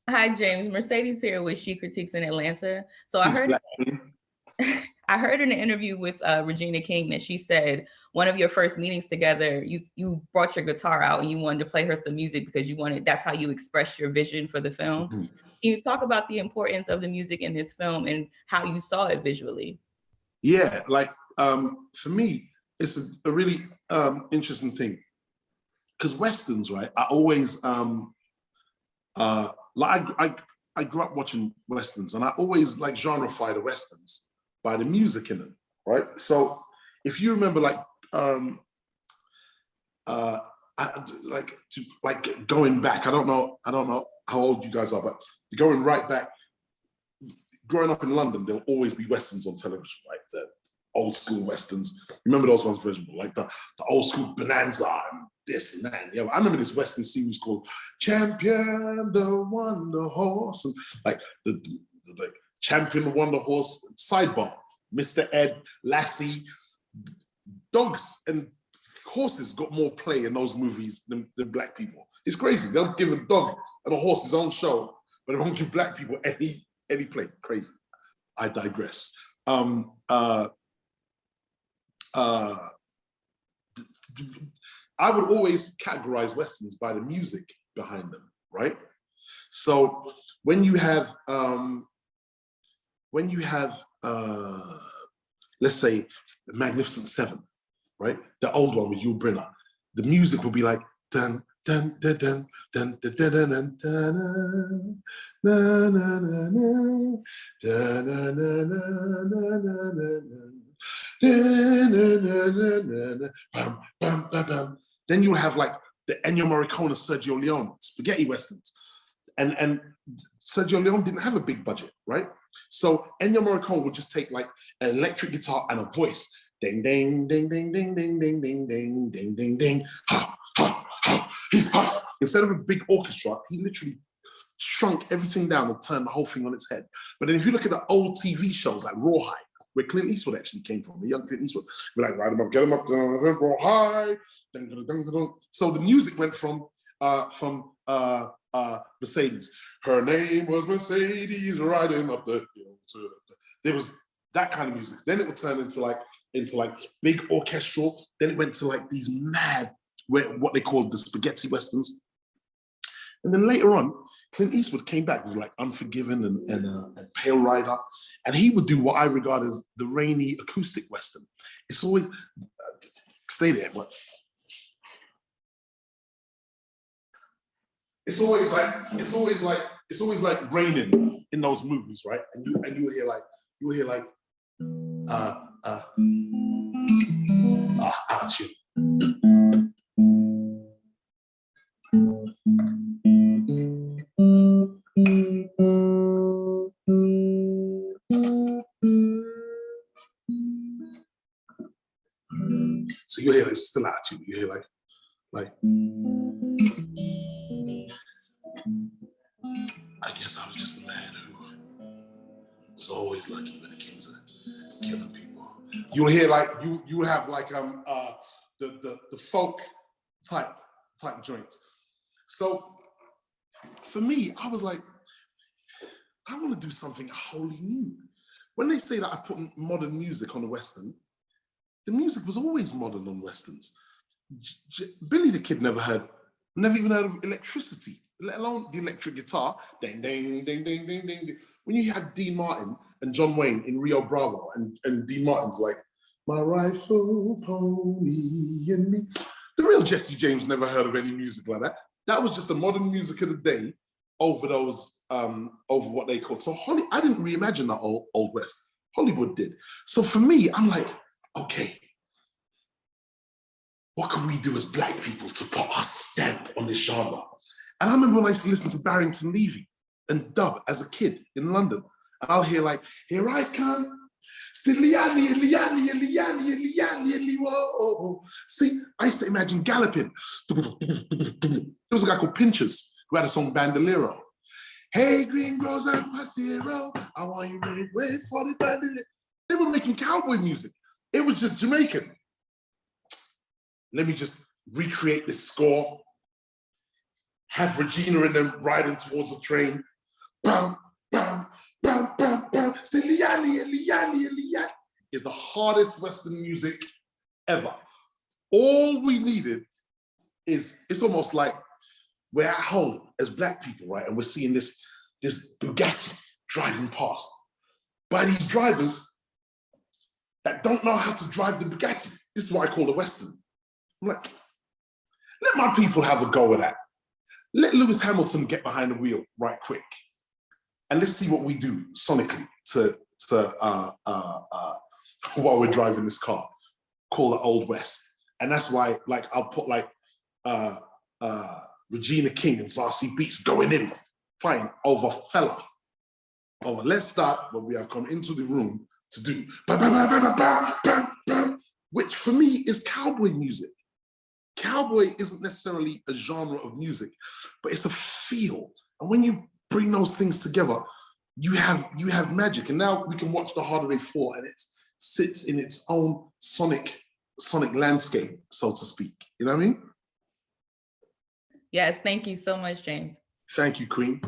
Hi, James. Mercedes here with She Critiques in Atlanta. So I Peace, heard Black Queen. I heard in an interview with Regina King that she said one of your first meetings together, you brought your guitar out and you wanted to play her some music because you wanted that's how you express your vision for the film. Mhm. Can you talk about the importance of the music in this film and how you saw it visually? Yeah, like for me, it's a really interesting thing because westerns, right? I always like I grew up watching westerns, and I always like genreify the westerns by the music in them, right? So if you remember, um, uh, like going back, I don't know how old you guys are, but going right back, growing up in London, there'll always be westerns on television, right? The old school westerns. Remember those ones, original, like the old school Bonanza and this and that. Yeah, I remember this western series called Champion the Wonder Horse, and like the like Champion the Wonder Horse. Sidebar: Mr. Ed, Lassie, dogs and horses got more play in those movies than black people. It's crazy. They'll give a dog and a horse his own show, but they won't give black people any play. Crazy. I digress. Um, uh, uh, I would always categorize westerns by the music behind them, right? So when you have let's say the Magnificent Seven, right? The old one with Yul Brynner, the music will be like dun dun dun dun dun dun dun dun dun na na na na na na na na na. Then you'll have like the Ennio Morricone, Sergio Leone, spaghetti westerns. And Sergio Leone didn't have a big budget, right? So Ennio Morricone would just take like an electric guitar and a voice. Ding, ding, ding, ding, ding, ding, ding, ding, ding, ding, ding, ding. Ha, ha, ha, ha. Instead of a big orchestra, he literally shrunk everything down and turned the whole thing on its head. But then if you look at the old TV shows like Rawhide, where Clint Eastwood actually came from, the young Clint Eastwood, we're like, ride him up, get him up, Rawhide. So the music went from Mercedes. Her name was Mercedes, riding up the hill. There was that kind of music. Then it would turn into like big orchestral. Then it went to like these mad, what they called the spaghetti westerns. And then later on, Clint Eastwood came back with like Unforgiven and Pale Rider, and he would do what I regard as the rainy acoustic western. It's always stay there, but it's always like raining in those movies, right? And you hear like attitude. So you hear this still attitude. You hear like. I guess I was just a man who was always lucky when it came to killing people. You'll hear like you have like the folk type joints. So for me, I was like, I want to do something wholly new. When they say that I put modern music on the Western, the music was always modern on Westerns. Billy the Kid never even heard of electricity, let alone the electric guitar. Ding, ding, ding, ding, ding, ding. When you had Dean Martin and John Wayne in Rio Bravo, and Dean Martin's like, my rifle, pony, and me. The real Jesse James never heard of any music like that. That was just the modern music of the day over those, over what they called. So I didn't reimagine that old West. Hollywood did. So for me, I'm like, okay, what can we do as Black people to put our stamp on this genre? And I remember when I used to listen to Barrington Levy and dub as a kid in London. And I'll hear like, here I come. See, I used to imagine galloping. There was a guy called Pinchers who had a song Bandolero. Hey, green grows and Pasero, I want you to wait for the bandolero. They were making cowboy music. It was just Jamaican. Let me just recreate this score, have Regina and them riding towards the train, bam, bam, bam, bam, bam. Say liani, liani, liani is the hardest Western music ever. All we needed is, it's almost like we're at home as Black people, right? And we're seeing this Bugatti driving past by these drivers that don't know how to drive the Bugatti. This is what I call the Western. I'm like, let my people have a go at that. Let Lewis Hamilton get behind the wheel right quick. And let's see what we do sonically while we're driving this car, call it Old West. And that's why, like, I'll put like Regina King and Zazie Beetz going in, fine, over Fella. Over, let's start when we have come into the room to do, which for me is cowboy music. Cowboy isn't necessarily a genre of music, but it's a feel. And when you bring those things together, you have magic. And now we can watch The Harder They Fall, and it sits in its own sonic landscape, so to speak. You know what I mean? Yes, thank you so much, Jeymes. Thank you, Queen.